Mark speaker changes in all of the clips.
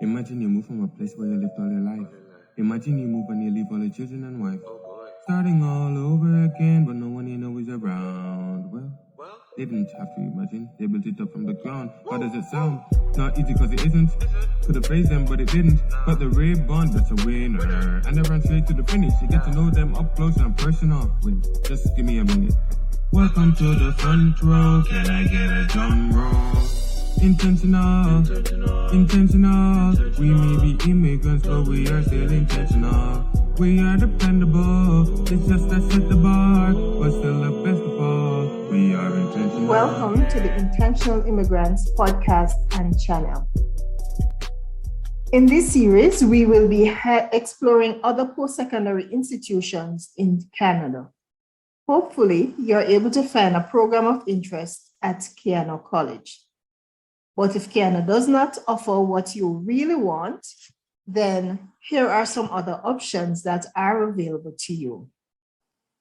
Speaker 1: Imagine you move from a place where you lived all your life. Imagine you move and you leave all your children and wife. Starting all over again, but no one you know is around. Well, they didn't have to imagine. They built it up from the ground. How does it sound? Not easy cause it isn't. Could have praised them, but it didn't. But the Ray Bond, that's a winner. And they ran straight to the finish. You get to know them up close and personal. Wait, just give me a minute. Welcome to the front row. Can I get a drum roll? Intentional. We may be immigrants, but we are still intentional. We are dependable. It's just that set the bar, but still the best of all. We are intentional.
Speaker 2: Welcome to the Intentional Immigrants podcast and channel. In this series, we will be exploring other post-secondary institutions in Canada. Hopefully, you're able to find a program of interest at Keano College. But if Keano does not offer what you really want, then here are some other options that are available to you.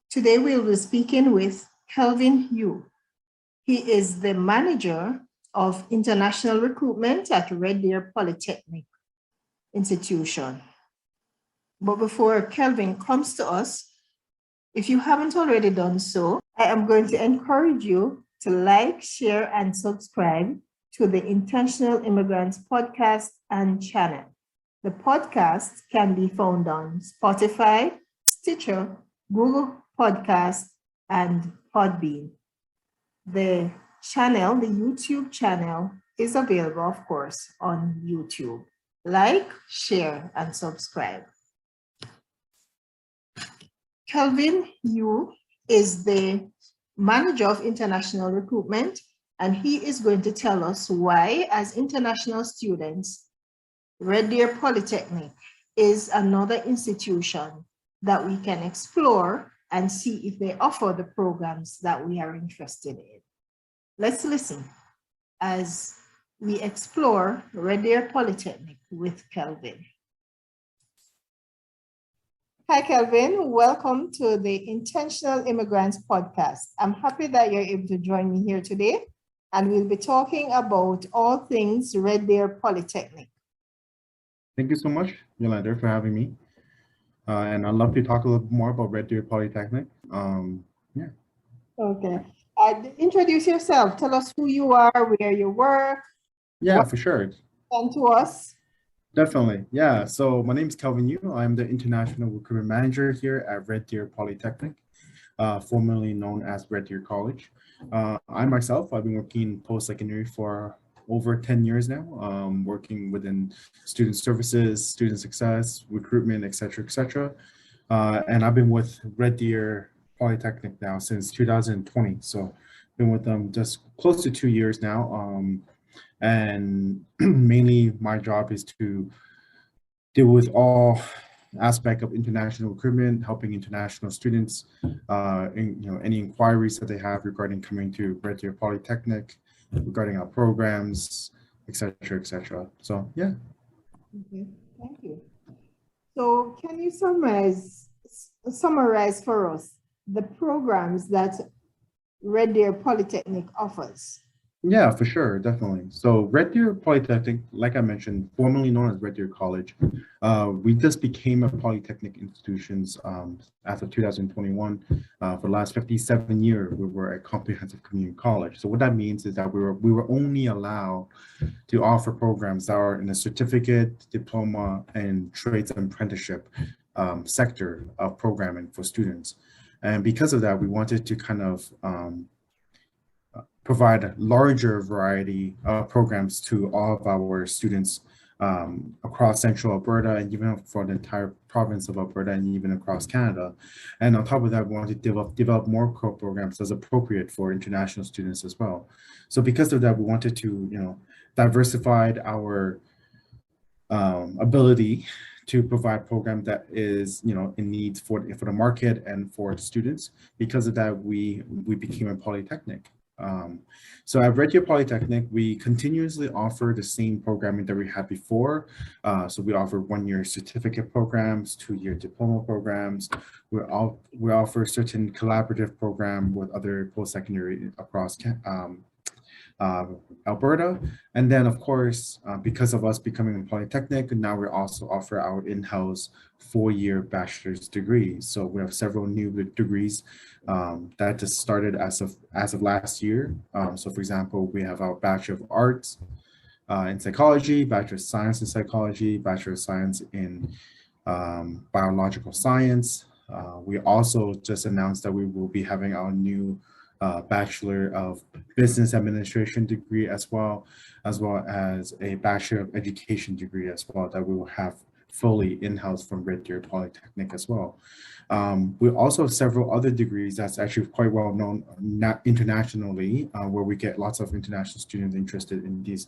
Speaker 2: Today, we'll be speaking with Kelvin Yu. He is the manager of international recruitment at Red Deer Polytechnic institution. But before Kelvin comes to us, if you haven't already done so, I am going to encourage you to like, share, and subscribe to the Intentional Immigrants podcast and channel. The podcast can be found on Spotify, Stitcher, Google Podcast, and Podbean. The channel, the YouTube channel, is available, of course, on YouTube. Like, share, and subscribe. Kelvin Yu is the manager of international recruitment, and he is going to tell us why, as international students, Red Deer Polytechnic is another institution that we can explore and see if they offer the programs that we are interested in. Let's listen as we explore Red Deer Polytechnic with Kelvin. Hi, Kelvin. Welcome to the Intentional Immigrants podcast. I'm happy that you're able to join me here today, and we'll be talking about all things Red Deer Polytechnic.
Speaker 3: Thank you so much, Yolanda, for having me. And I'd love to talk a little more about Red Deer Polytechnic.
Speaker 2: Okay. Introduce yourself. Tell us who you are, where you work.
Speaker 3: Yeah, for sure.
Speaker 2: And to us.
Speaker 3: Definitely. Yeah. So my name is Kelvin Yu. I'm the International Recruitment Manager here at Red Deer Polytechnic, formerly known as Red Deer College. I myself, I've been working post-secondary for over 10 years now, working within student services, student success, recruitment, et cetera, and I've been with Red Deer Polytechnic now since 2020. So been with them just close to 2 years now. And mainly my job is to deal with all aspect of international recruitment, helping international students, any inquiries that they have regarding coming to Red Deer Polytechnic, regarding our programs, et cetera. So, yeah.
Speaker 2: Okay, thank you. So can you summarize for us the programs that Red Deer Polytechnic offers?
Speaker 3: Yeah, for sure, definitely. So Red Deer Polytechnic, like I mentioned, formerly known as Red Deer College, we just became a polytechnic institutions as of 2021. For the last 57 years, we were a comprehensive community college. So what that means is that we were only allowed to offer programs that are in a certificate, diploma, and trades and apprenticeship sector of programming for students. And because of that, we wanted to kind of provide a larger variety of programs to all of our students across central Alberta and even for the entire province of Alberta and even across Canada. And on top of that, we want to develop more core programs as appropriate for international students as well. So because of that, we wanted to, diversify our ability to provide program that is, in need for the market and for the students. Because of that, we became a polytechnic. So at Red Deer Polytechnic, we continuously offer the same programming that we had before. So we offer 1-year certificate programs, 2-year diploma programs. We offer certain collaborative program with other post-secondary across uh, Alberta. And then, of course, because of us becoming a polytechnic, now we also offer our in-house 4-year bachelor's degree. So we have several new degrees that just started as of last year. So, for example, we have our Bachelor of Arts in Psychology, Bachelor of Science in Psychology, Bachelor of Science in Biological Science. We also just announced that we will be having our new Bachelor of Business Administration degree as well as a Bachelor of Education degree as well that we will have fully in-house from Red Deer Polytechnic as well. We also have several other degrees that's actually quite well known internationally, where we get lots of international students interested in these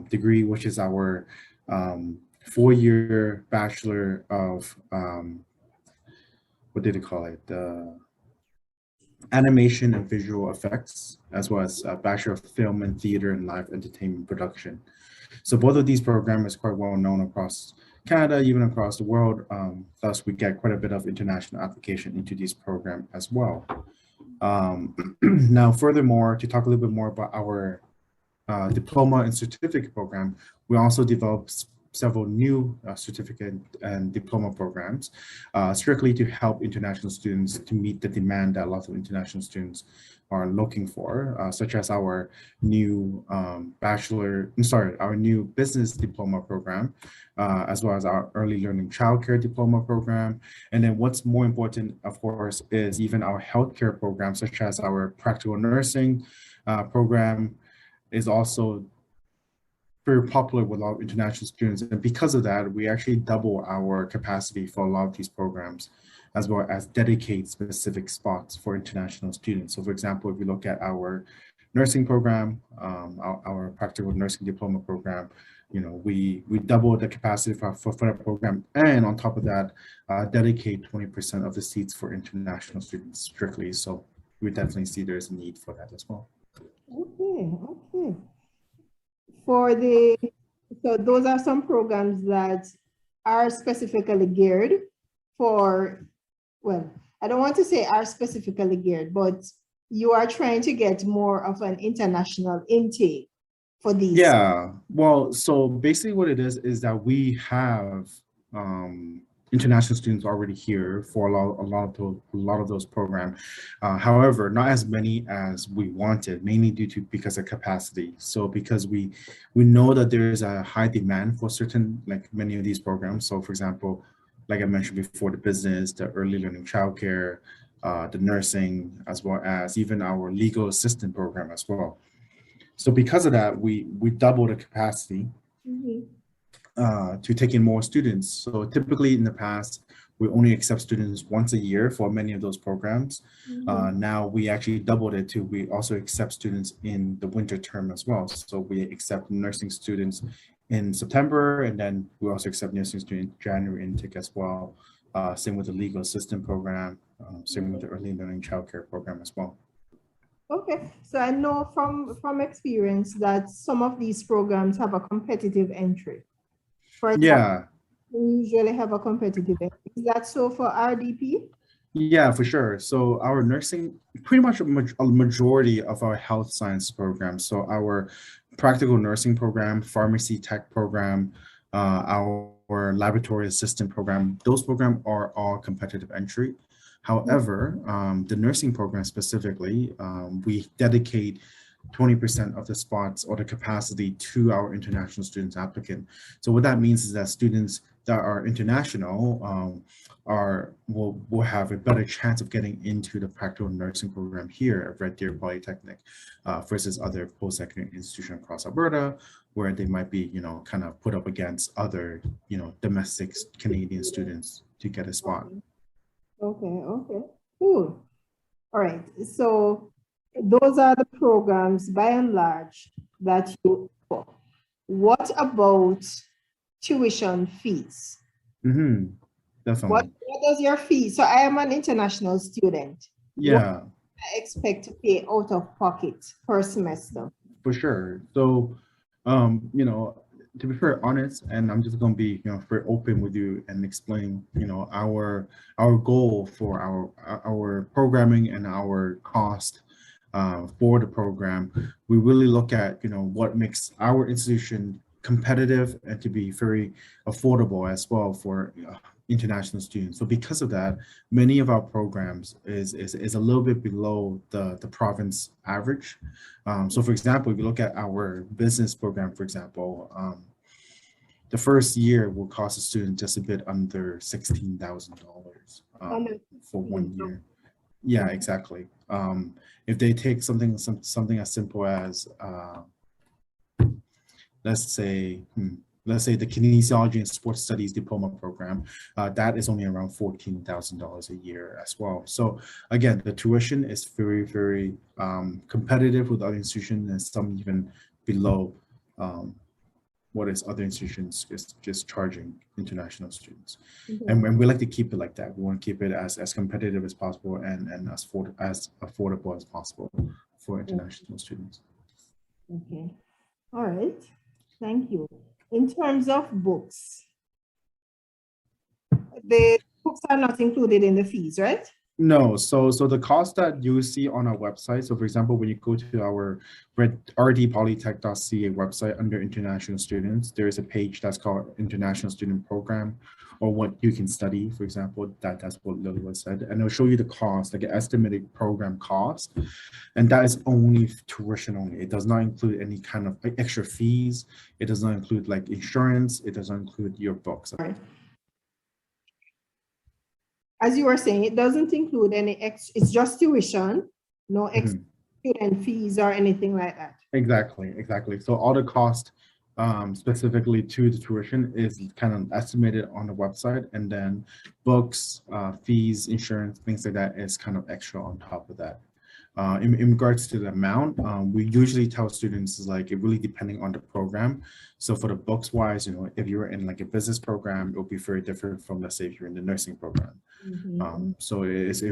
Speaker 3: degree, which is our 4-year Bachelor of what did they call it? Animation and visual effects, as well as a Bachelor of Film and Theater and Live Entertainment Production. So both of these programs are quite well known across Canada, even across the world. Thus, we get quite a bit of international application into these programs as well. Now, furthermore, to talk a little bit more about our diploma and certificate program, we also developed several new certificate and diploma programs, strictly to help international students to meet the demand that lots of international students are looking for, such as our new our new business diploma program, as well as our early learning childcare diploma program. And then what's more important, of course, is even our healthcare program, such as our practical nursing program is also very popular with a lot of international students. And because of that, we actually double our capacity for a lot of these programs, as well as dedicate specific spots for international students. So for example, if you look at our nursing program, our practical nursing diploma program, we double the capacity for that program. And on top of that, dedicate 20% of the seats for international students strictly. So we definitely see there's a need for that as well.
Speaker 2: Okay. So those are some programs that are specifically geared for, well, I don't want to say are specifically geared, but you are trying to get more of an international intake for these.
Speaker 3: Yeah, well, so basically what it is that we have international students already here for a lot of those programs. However, not as many as we wanted, mainly because of capacity. So because we know that there is a high demand for certain, like many of these programs. So for example, like I mentioned before, the business, the early learning childcare, the nursing, as well as even our legal assistant program as well. So because of that, we double the capacity. To take in more students. So typically in the past, we only accept students once a year for many of those programs. Now we actually doubled it to we also accept students in the winter term as well. So we accept nursing students in September, and then we also accept nursing students in January intake as well. Same with the legal assistant program, same with the early learning childcare program as well.
Speaker 2: Okay, so I know from experience that some of these programs have a competitive entry. For example, we usually have a competitive entry. Is that so for RDP?
Speaker 3: Yeah, for sure. So our nursing, pretty much a majority of our health science programs. So our practical nursing program, pharmacy tech program, our laboratory assistant program, those programs are all competitive entry. However, the nursing program specifically, we dedicate 20% of the spots or the capacity to our international students applicant. So what that means is that students that are international will have a better chance of getting into the practical nursing program here at Red Deer Polytechnic versus other post-secondary institutions across Alberta, where they might be, kind of put up against other, domestic Canadian students to get a spot.
Speaker 2: Okay, cool. All right, so those are the programs by and large that you offer. What about tuition fees?
Speaker 3: Definitely.
Speaker 2: What does your fee? So I am an international student.
Speaker 3: Yeah.
Speaker 2: What do I expect to pay out of pocket per semester?
Speaker 3: For sure. So, to be very honest, and I'm just going to be, very open with you and explain, our goal for our programming and our cost for the program, we really look at, what makes our institution competitive and to be very affordable as well for international students. So because of that, many of our programs is a little bit below the province average. So for example, if you look at our business program, for example, the first year will cost a student just a bit under $16,000 for 1 year. Yeah, exactly. If they take something as simple as let's say the kinesiology and sports studies diploma program, that is only around $14,000 a year as well. So again, the tuition is very, very competitive with other institutions, and some even below what is other institutions just charging international students. And we like to keep it like that. We want to keep it as competitive as possible and as affordable as possible for international students.
Speaker 2: Okay. All right. Thank you. In terms of books, the books are not included in the fees, right?
Speaker 3: No, so the cost that you see on our website, so for example, when you go to our rdpolytech.ca website under international students, there is a page that's called International Student Program, or what you can study, for example, that's what Lilith said, and it'll show you the cost, like an estimated program cost, and that is only tuition only. It does not include any kind of extra fees. It does not include like insurance. It does not include your books.
Speaker 2: Right. As you were saying, it doesn't include any extra, it's just tuition, no extra student fees or anything like that.
Speaker 3: Exactly. So all the cost specifically to the tuition is kind of estimated on the website, and then books, fees, insurance, things like that is kind of extra on top of that. In regards to the amount, we usually tell students is like it really depending on the program. So for the books wise, if you're in like a business program, it will be very different from, let's say, if you're in the nursing program. So it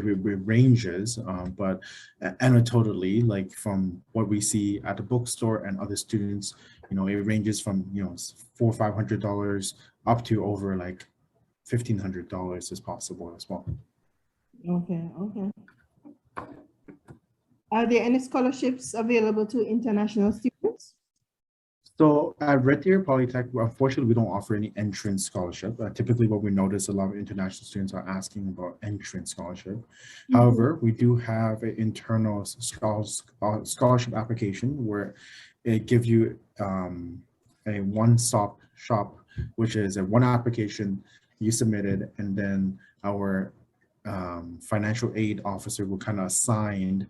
Speaker 3: ranges, but anecdotally, like from what we see at the bookstore and other students, it ranges from $400 or $500 up to over like $1,500 is possible as well.
Speaker 2: Okay. Are there any scholarships available to international students?
Speaker 3: So at Red Deer Polytech, unfortunately, we don't offer any entrance scholarship. Typically, what we notice, a lot of international students are asking about entrance scholarship. However, we do have an internal scholarship application where it gives you a one-stop shop, which is a one application you submitted, and then our financial aid officer will kind of assign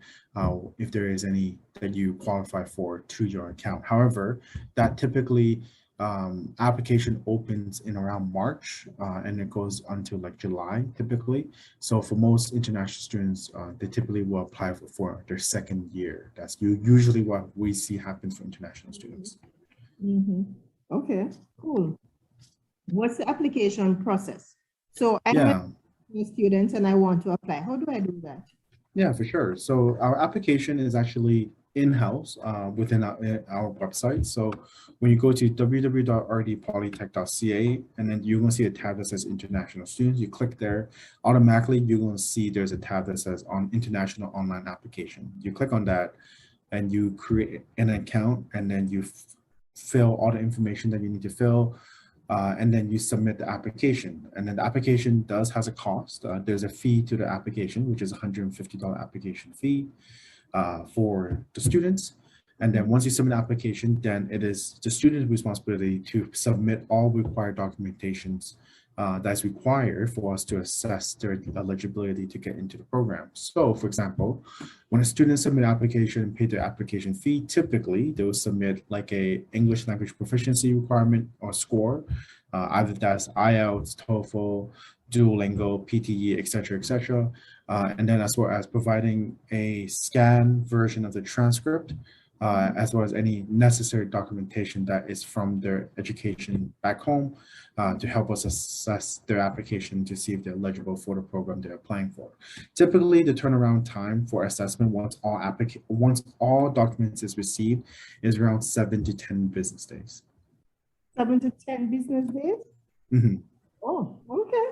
Speaker 3: if there is any that you qualify for to your account. However, that typically application opens in around March and it goes until like July typically. So for most international students, they typically will apply for their second year. That's usually what we see happens for international students.
Speaker 2: Okay, cool. What's the application process? So I'm a student and I want to apply. How do I do that?
Speaker 3: Yeah, for sure. So our application is actually in-house within our website. So when you go to www.rdpolytech.ca, and then you're going to see a tab that says international students, you click there, automatically you're going to see there's a tab that says on international online application. You click on that and you create an account, and then you fill all the information that you need to fill. And then you submit the application, and then the application has a cost. There's a fee to the application, which is $150 application fee for the students. And then once you submit the application, then it is the student's responsibility to submit all required documentations that's required for us to assess their eligibility to get into the program. So for example, when a student submit an application and pay the application fee, typically they will submit like a English language proficiency requirement or score, either that's IELTS, TOEFL, Duolingo, PTE, etc. And then as well as providing a scanned version of the transcript, as well as any necessary documentation that is from their education back home to help us assess their application to see if they're eligible for the program they're applying for. Typically, the turnaround time for assessment once all documents is received is around 7 to 10 business days.
Speaker 2: 7 to 10 business days? Oh, okay.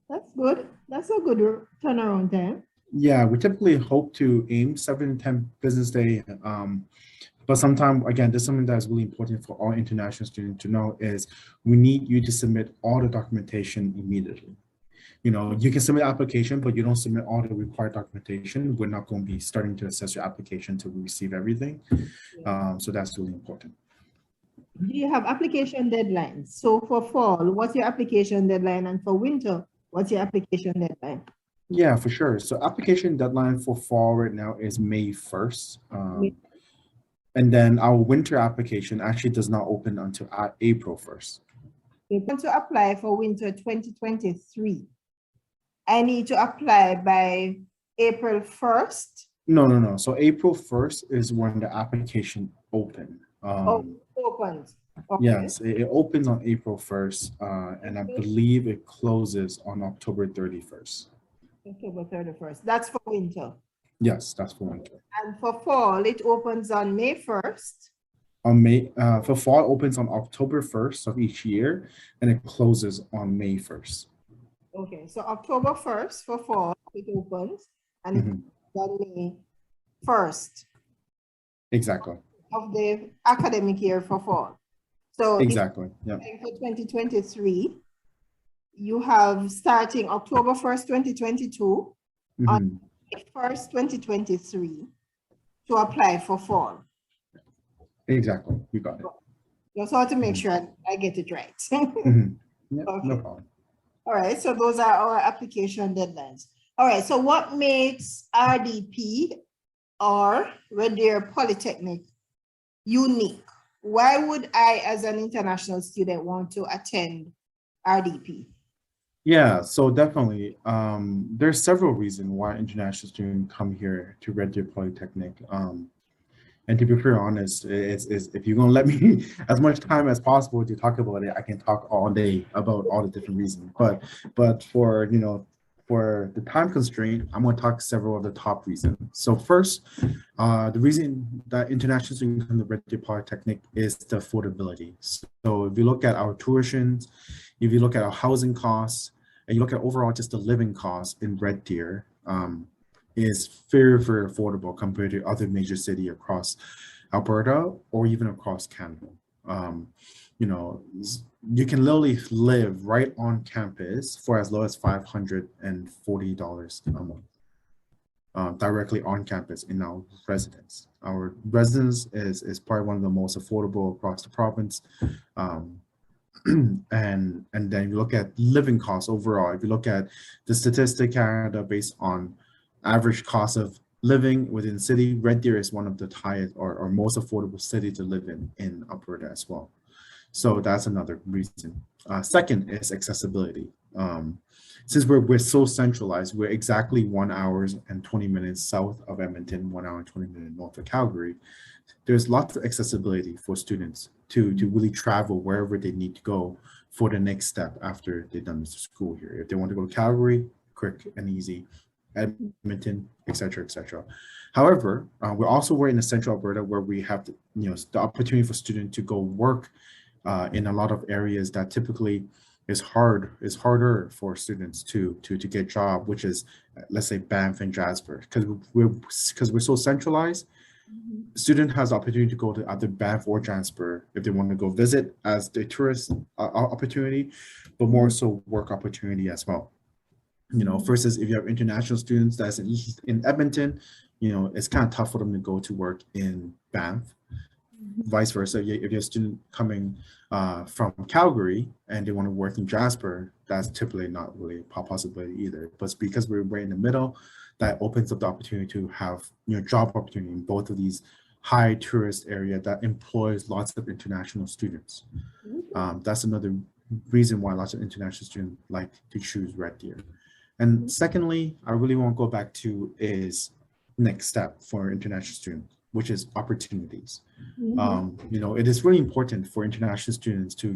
Speaker 2: That's good. That's a good turnaround time.
Speaker 3: Yeah, we typically hope to aim 7 to 10 business day. But sometimes, again, this is something that's really important for all international students to know is we need you to submit all the documentation immediately. You can submit application, but you don't submit all the required documentation. We're not going to be starting to assess your application until we receive everything. So that's really important.
Speaker 2: Do you have application deadlines? So for fall, what's your application deadline? And for winter, what's your application deadline?
Speaker 3: Yeah, for sure. So application deadline for fall right now is May 1st. And then our winter application actually does not open until April 1st.
Speaker 2: If I want to apply for winter 2023, I need to apply by April 1st?
Speaker 3: No. So April 1st is when the application open.
Speaker 2: Opens. Okay.
Speaker 3: Yes, it opens on April 1st, and I believe it closes on October 31st.
Speaker 2: October 31st. That's for winter.
Speaker 3: Yes, that's for winter.
Speaker 2: And for fall, it opens on May 1st.
Speaker 3: For fall, it opens on October 1st of each year, and it closes on May 1st.
Speaker 2: Okay, so October 1st for fall, it opens, and it's on May 1st.
Speaker 3: Exactly.
Speaker 2: Of the academic year for fall. So
Speaker 3: exactly. Yeah.
Speaker 2: For 2023, you have starting October 1st, 2022, on May 1st, 2023, to apply for fall.
Speaker 3: Exactly. You got it.
Speaker 2: Just want to make sure I get it right.
Speaker 3: Yeah,
Speaker 2: okay.
Speaker 3: No problem.
Speaker 2: All right, so those are our application deadlines. All right, so what makes RDP or Red Deer Polytechnic unique? Why would I, as an international student, want to attend RDP?
Speaker 3: Yeah, so definitely, there's several reasons why international students come here to Red Deer Polytechnic. And to be very honest, is if you're gonna let me as much time as possible to talk about it, I can talk all day about all the different reasons. But for for the time constraint, I'm going to talk several of the top reasons. So first, the reason that international students come to Red Deer Polytechnic is the affordability. So if you look at our tuitions, if you look at our housing costs, and you look at overall just the living costs in Red Deer, is very, very affordable compared to other major cities across Alberta or even across Canada. You can literally live right on campus for as low as $540 a month, directly on campus in our residence. Our residence is probably one of the most affordable across the province. And then you look at living costs overall. If you look at the statistic Canada based on average cost of living within the city, Red Deer is one of the highest or most affordable city to live in Alberta as well. So that's another reason. Second is accessibility. Since we're so centralized, we're exactly 1 hour and 20 minutes south of Edmonton, 1 hour and 20 minutes north of Calgary. There's lots of accessibility for students to really travel wherever they need to go for the next step after they've done school here. If they want to go to Calgary, quick and easy. Edmonton, et cetera. However, we're in the central Alberta where we have the opportunity for students to go work in a lot of areas that typically is harder for students to get job, which is let's say Banff and Jasper, because we're so centralized. Student has the opportunity to go to either Banff or Jasper if they want to go visit as the tourist opportunity, but more so work opportunity as well. Versus if you have international students that's in Edmonton, it's kind of tough for them to go to work in Banff. Vice versa, if you have a student coming from Calgary and they want to work in Jasper, that's typically not really a possibility either. But because we're right in the middle, that opens up the opportunity to have job opportunity in both of these high tourist area that employs lots of international students. That's another reason why lots of international students like to choose Red Deer. And secondly, I really want to go back to is next step for international students, which is opportunities. It is really important for international students to,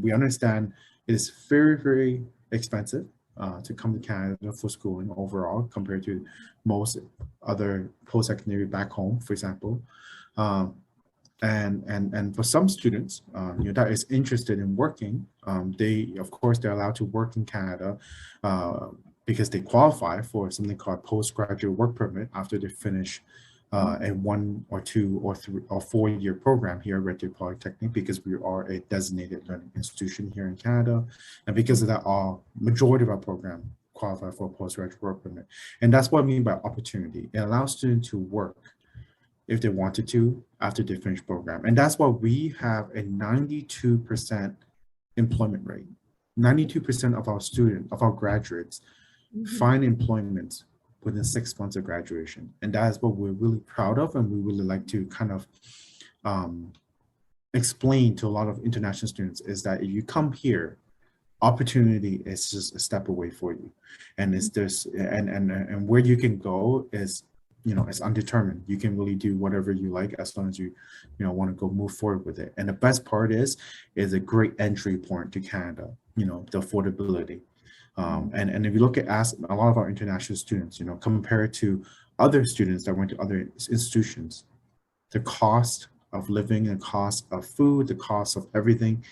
Speaker 3: we understand it is very, very expensive to come to Canada for schooling overall compared to most other post-secondary back home, for example. And for some students, that is interested in working, they're allowed to work in Canada because they qualify for something called postgraduate work permit after they finish a 1 or 2 or 3 or 4 year program here at Red Deer Polytechnic, because we are a designated learning institution here in Canada. And because of that, our majority of our program qualify for a postgraduate work permit. And that's what I mean by opportunity. It allows students to work if they wanted to after they finish program. And that's why we have a 92% employment rate. 92% of our graduates find employment within 6 months of graduation. And that is what we're really proud of, and we really like to kind of explain to a lot of international students, is that if you come here, opportunity is just a step away for you. And it's this, and where you can go is, it's undetermined. You can really do whatever you like as long as you want to go move forward with it. And the best part is a great entry point to Canada, the affordability. And if you look at a lot of our international students, compared to other students that went to other institutions, the cost of living, the cost of food, the cost of everything.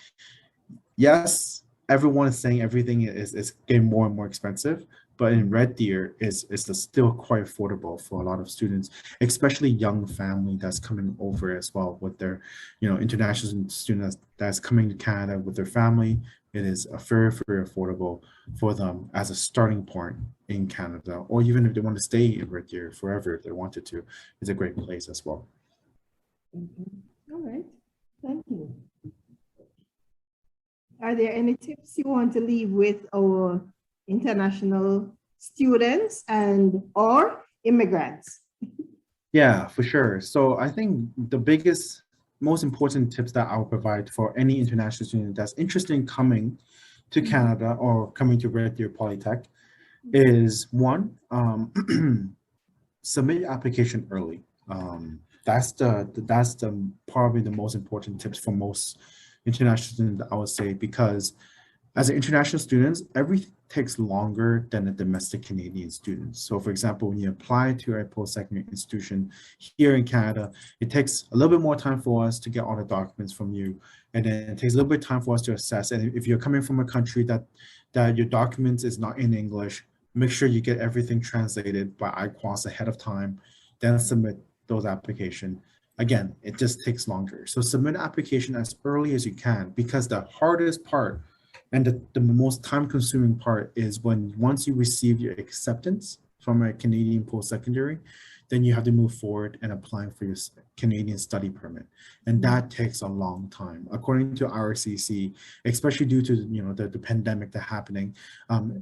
Speaker 3: Yes, everyone is saying everything is getting more and more expensive, but in Red Deer is still quite affordable for a lot of students, especially young family that's coming over as well with their, international students that's coming to Canada with their family. It is very, very affordable for them as a starting point in Canada, or even if they want to stay in Red Deer forever, if they wanted to, it's a great place as well.
Speaker 2: All right, thank you. Are there any tips you want to leave with our international students and or immigrants?
Speaker 3: Yeah, for sure. So I think the most important tips that I'll provide for any international student that's interested in coming to Canada or coming to Red Deer Polytech is one, submit your application early. That's probably the most important tips for most international students, I would say, because as an international students, everything takes longer than a domestic Canadian student. So for example, when you apply to a post-secondary institution here in Canada, it takes a little bit more time for us to get all the documents from you. And then it takes a little bit of time for us to assess. And if you're coming from a country that your documents is not in English, make sure you get everything translated by IQUAS ahead of time, then submit those applications. Again, it just takes longer. So submit an application as early as you can, because the hardest part and the most time-consuming part is once you receive your acceptance from a Canadian post-secondary, then you have to move forward and apply for your Canadian study permit. And that takes a long time. According to RCC, especially due to the pandemic that's happening,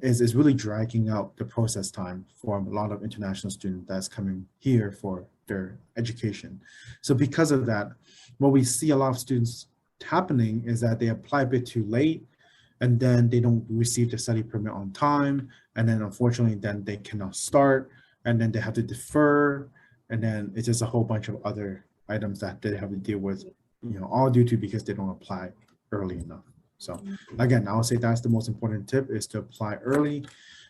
Speaker 3: is really dragging out the process time for a lot of international students that's coming here for their education. So because of that, what we see a lot of students happening is that they apply a bit too late, and then they don't receive the study permit on time, and then unfortunately then they cannot start, and then they have to defer, and then it's just a whole bunch of other items that they have to deal with, all due to because they don't apply early enough. So again, I would say that's the most important tip, is to apply early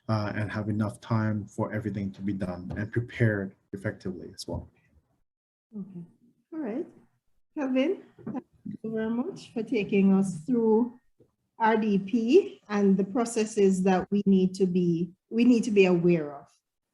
Speaker 3: and have enough time for everything to be done and prepared effectively as well.
Speaker 2: Okay, all right. Kelvin, thank you very much for taking us through RDP and the processes that we need to be aware of.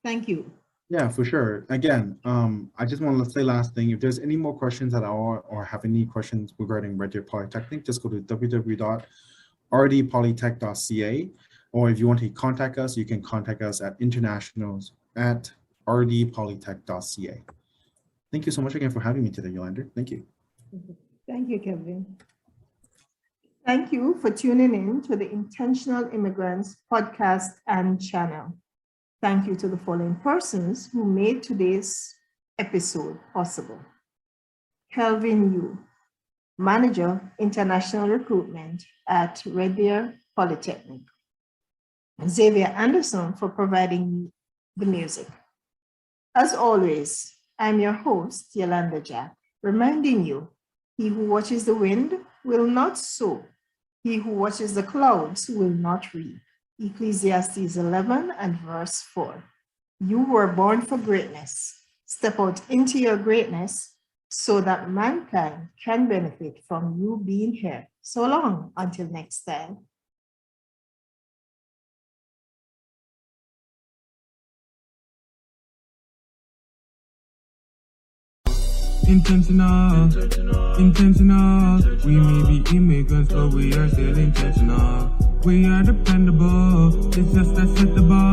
Speaker 2: Thank you.
Speaker 3: Yeah, for sure. Again, I just want to say last thing, if there's any more questions at all or have any questions regarding Red Deer Polytechnic, just go to www.rdpolytech.ca, or if you want to contact us, you can contact us at internationals@rdpolytech.ca. Thank you so much again for having me today, Yolanda. Thank you.
Speaker 2: Thank you, Kelvin. Thank you for tuning in to the Intentional Immigrants podcast and channel. Thank you to the following persons who made today's episode possible. Kelvin Yu, Manager, International Recruitment at Red Deer Polytechnic. Xavier Anderson for providing the music. As always, I'm your host, Yolanda Jack, reminding you, he who watches the wind will not sow. He who watches the clouds will not reap. Ecclesiastes 11 and verse 4. You were born for greatness. Step out into your greatness so that mankind can benefit from you being here. So long, until next time.
Speaker 1: intentional. We may be immigrants, but we are still intentional. We are dependable, it's just that set the bar.